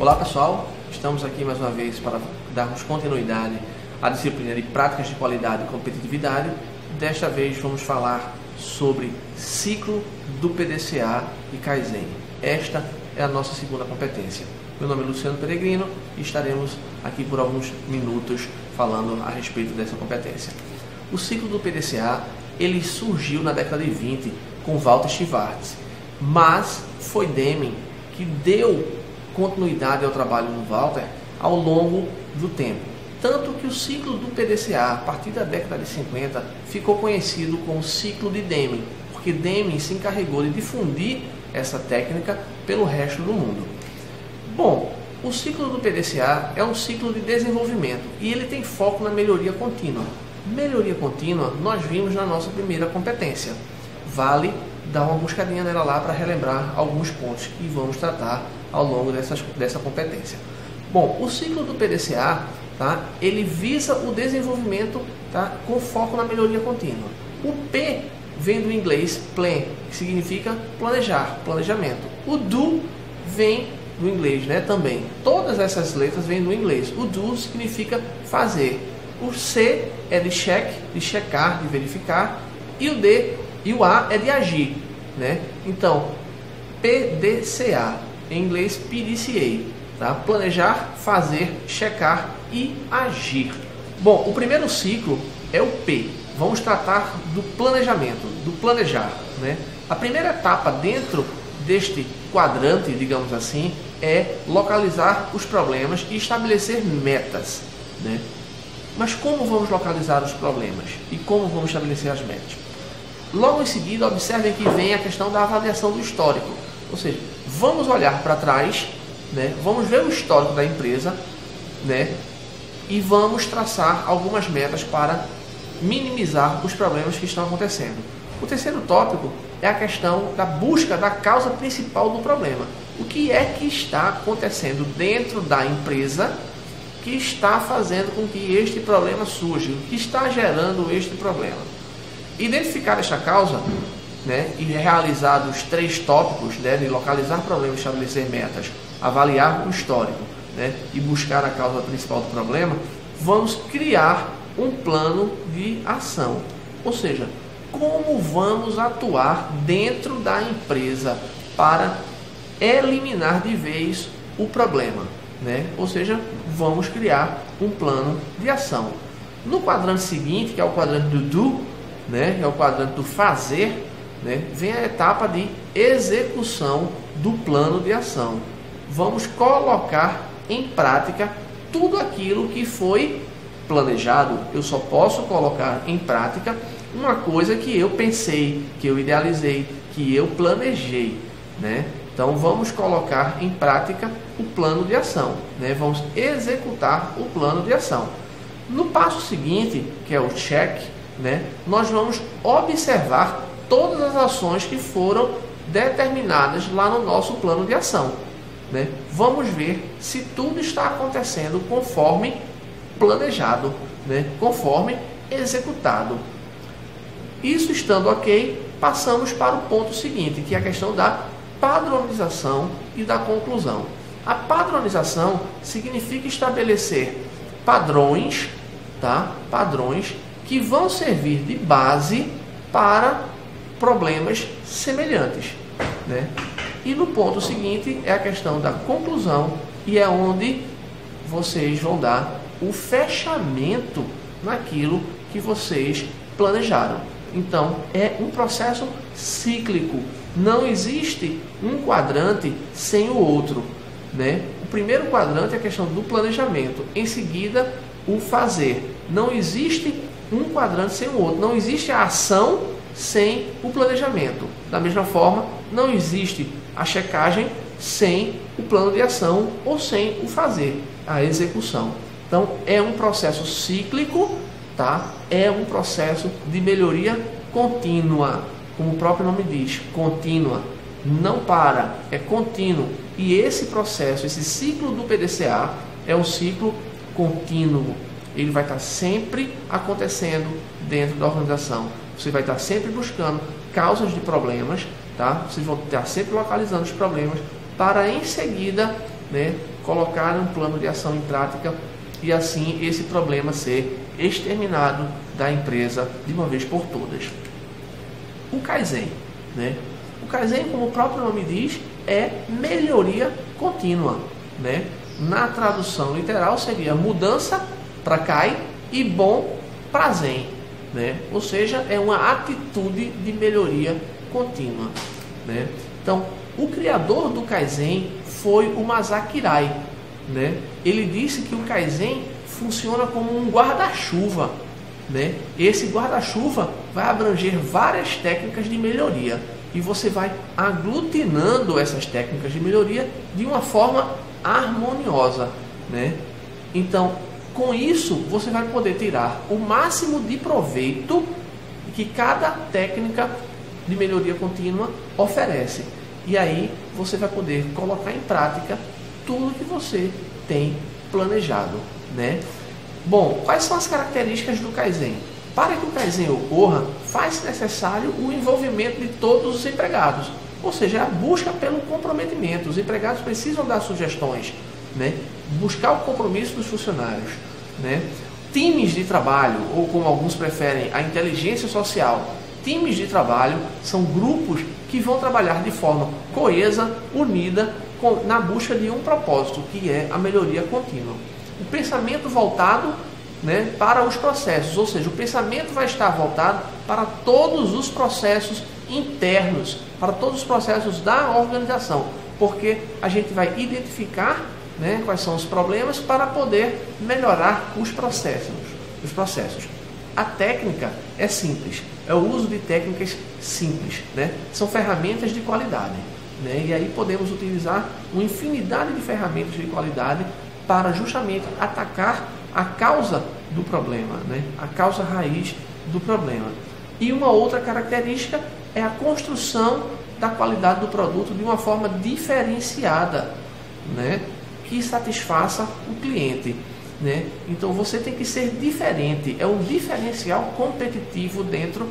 Olá pessoal, estamos aqui mais uma vez para darmos continuidade à disciplina de práticas de qualidade e competitividade. Desta vez vamos falar sobre ciclo do PDCA e Kaizen. Esta é a nossa segunda competência. Meu nome é Luciano Peregrino e estaremos aqui por alguns minutos falando a respeito dessa competência. O ciclo do PDCA ele surgiu na década de 20 com Walter Schwartz, mas foi Deming que deu continuidade ao trabalho do Walter ao longo do tempo. Tanto que o ciclo do PDCA, a partir da década de 50, ficou conhecido como ciclo de Deming, porque Deming se encarregou de difundir essa técnica pelo resto do mundo. Bom, o ciclo do PDCA é um ciclo de desenvolvimento e ele tem foco na melhoria contínua. Melhoria contínua nós vimos na nossa primeira competência. Vale dar uma buscadinha nela lá para relembrar alguns pontos que vamos tratar ao longo dessa competência. Bom, o ciclo do PDCA, tá, ele visa o desenvolvimento, tá, com foco na melhoria contínua. O P vem do inglês plan, que significa planejar, planejamento. O do vem do inglês, né, também. Todas essas letras vêm do inglês. O do significa fazer. O C é de check, de checar, de verificar. E o D e o A é de agir, né? Então, PDCA, em inglês PDCA, tá? Planejar, fazer, checar e agir. Bom, o primeiro ciclo é o P. Vamos tratar do planejamento, do planejar, né? A primeira etapa dentro deste quadrante, digamos assim, é localizar os problemas e estabelecer metas, né? Mas como vamos localizar os problemas e como vamos estabelecer as metas? Logo em seguida, observem que vem a questão da avaliação do histórico. Ou seja, vamos olhar para trás, né? Vamos ver o histórico da empresa, né? E vamos traçar algumas metas para minimizar os problemas que estão acontecendo. O terceiro tópico é a questão da busca da causa principal do problema. O que é que está acontecendo dentro da empresa que está fazendo com que este problema surja, o que está gerando este problema. Identificar esta causa, né, e realizar os três tópicos, né, de localizar problemas, estabelecer metas, avaliar o histórico, né, e buscar a causa principal do problema, vamos criar um plano de ação. Ou seja, como vamos atuar dentro da empresa para eliminar de vez o problema, né? Ou seja, vamos criar um plano de ação. No quadrante seguinte, que é o quadrante do do, né, é o quadrante do fazer, né, vem a etapa de execução do plano de ação. Vamos colocar em prática tudo aquilo que foi planejado. Eu só posso colocar em prática uma coisa que eu pensei, que eu idealizei, que eu planejei, né? Então vamos colocar em prática o plano de ação, né? Vamos executar o plano de ação. No passo seguinte, que é o check, né, nós vamos observar todas as ações que foram determinadas lá no nosso plano de ação, né? Vamos ver se tudo está acontecendo conforme planejado, né, conforme executado. Isso estando ok, passamos para o ponto seguinte, que é a questão da padronização e da conclusão. A padronização significa estabelecer padrões, tá? Padrões que vão servir de base para problemas semelhantes, né? E no ponto seguinte é a questão da conclusão e é onde vocês vão dar o fechamento naquilo que vocês planejaram. Então é um processo cíclico. Não existe um quadrante sem o outro, né? O primeiro quadrante é a questão do planejamento. Em seguida, o fazer. Não existe um quadrante sem o outro. Não existe a ação sem o planejamento. Da mesma forma, não existe a checagem sem o plano de ação ou sem o fazer, a execução. Então, é um processo cíclico, tá? É um processo de melhoria contínua, como o próprio nome diz, contínua. Não para, é contínuo. E esse processo, esse ciclo do PDCA é um ciclo contínuo. Ele vai estar sempre acontecendo dentro da organização. Você vai estar sempre buscando causas de problemas, tá? Vocês vão estar sempre localizando os problemas para em seguida né, colocar um plano de ação em prática e assim esse problema ser exterminado da empresa de uma vez por todas. O Kaizen, né? O Kaizen, como o próprio nome diz, é melhoria contínua, né? Na tradução literal seria mudança para Kai e bom para Zen, né? Ou seja, é uma atitude de melhoria contínua, né? Então, o criador do Kaizen foi o Masaaki Kirai, né? Ele disse que o Kaizen funciona como um guarda-chuva, né? Esse guarda-chuva vai abranger várias técnicas de melhoria e você vai aglutinando essas técnicas de melhoria de uma forma harmoniosa, né? Então, com isso, você vai poder tirar o máximo de proveito que cada técnica de melhoria contínua oferece. E aí, você vai poder colocar em prática tudo que você tem planejado, né? Bom, quais são as características do Kaizen? Para que o Kaizen ocorra, faz necessário o envolvimento de todos os empregados, ou seja, a busca pelo comprometimento. Os empregados precisam dar sugestões, né? Buscar o compromisso dos funcionários, né? Times de trabalho, ou como alguns preferem, a inteligência social. Times de trabalho são grupos que vão trabalhar de forma coesa, unida, na busca de um propósito, que é a melhoria contínua. O pensamento voltado, né, para os processos, ou seja, o pensamento vai estar voltado para todos os processos internos, para todos os processos da organização, porque a gente vai identificar, né, quais são os problemas para poder melhorar os processos. A técnica é simples, é o uso de técnicas simples, né? São ferramentas de qualidade, né? E aí podemos utilizar uma infinidade de ferramentas de qualidade para justamente atacar a causa do problema, né? A causa raiz do problema. E uma outra característica é a construção da qualidade do produto de uma forma diferenciada, né? Que satisfaça o cliente, né? Então você tem que ser diferente, é um diferencial competitivo dentro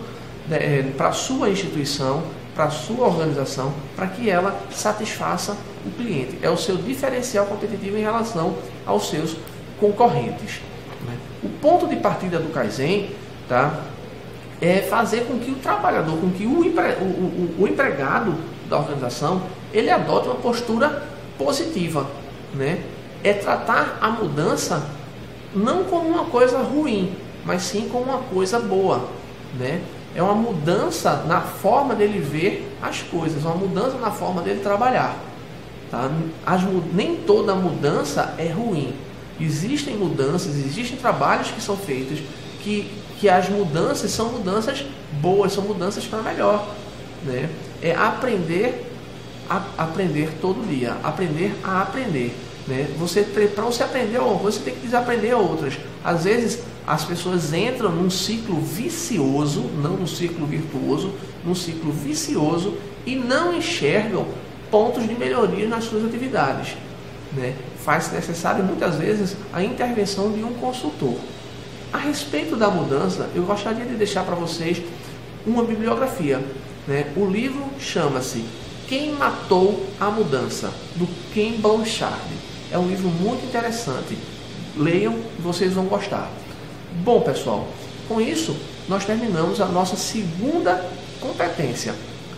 para a sua instituição, para a sua organização, para que ela satisfaça o cliente. É o seu diferencial competitivo em relação aos seus concorrentes, né? O ponto de partida do Kaizen, tá, é fazer com que o trabalhador, com que o empregado da organização, ele adote uma postura positiva, né? É tratar a mudança não como uma coisa ruim, mas sim como uma coisa boa, né? É uma mudança na forma dele ver as coisas, uma mudança na forma dele trabalhar, tá? Nem toda mudança é ruim. Existem mudanças, existem trabalhos que são feitos que as mudanças são mudanças boas, são mudanças para melhor, né? É aprender todo dia, aprender a aprender, né? Para você aprender uma coisa, você tem que desaprender outras. Às vezes as pessoas entram num ciclo vicioso, não num ciclo virtuoso, num ciclo vicioso e não enxergam pontos de melhoria nas suas atividades, né? Faz-se necessário muitas vezes a intervenção de um consultor. A respeito da mudança, eu gostaria de deixar para vocês uma bibliografia, né? O livro chama-se Quem Matou a Mudança, do Ken Blanchard. É um livro muito interessante. Leiam e vocês vão gostar. Bom, pessoal, com isso nós terminamos a nossa segunda competência.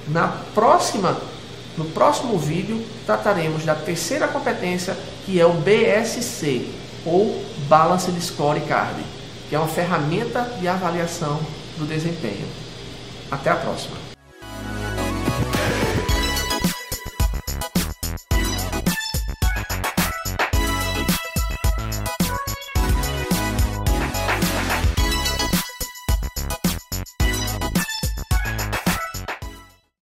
No próximo vídeo trataremos da terceira competência, que é o BSC, ou Balanced Scorecard, que é uma ferramenta de avaliação do desempenho. Até a próxima!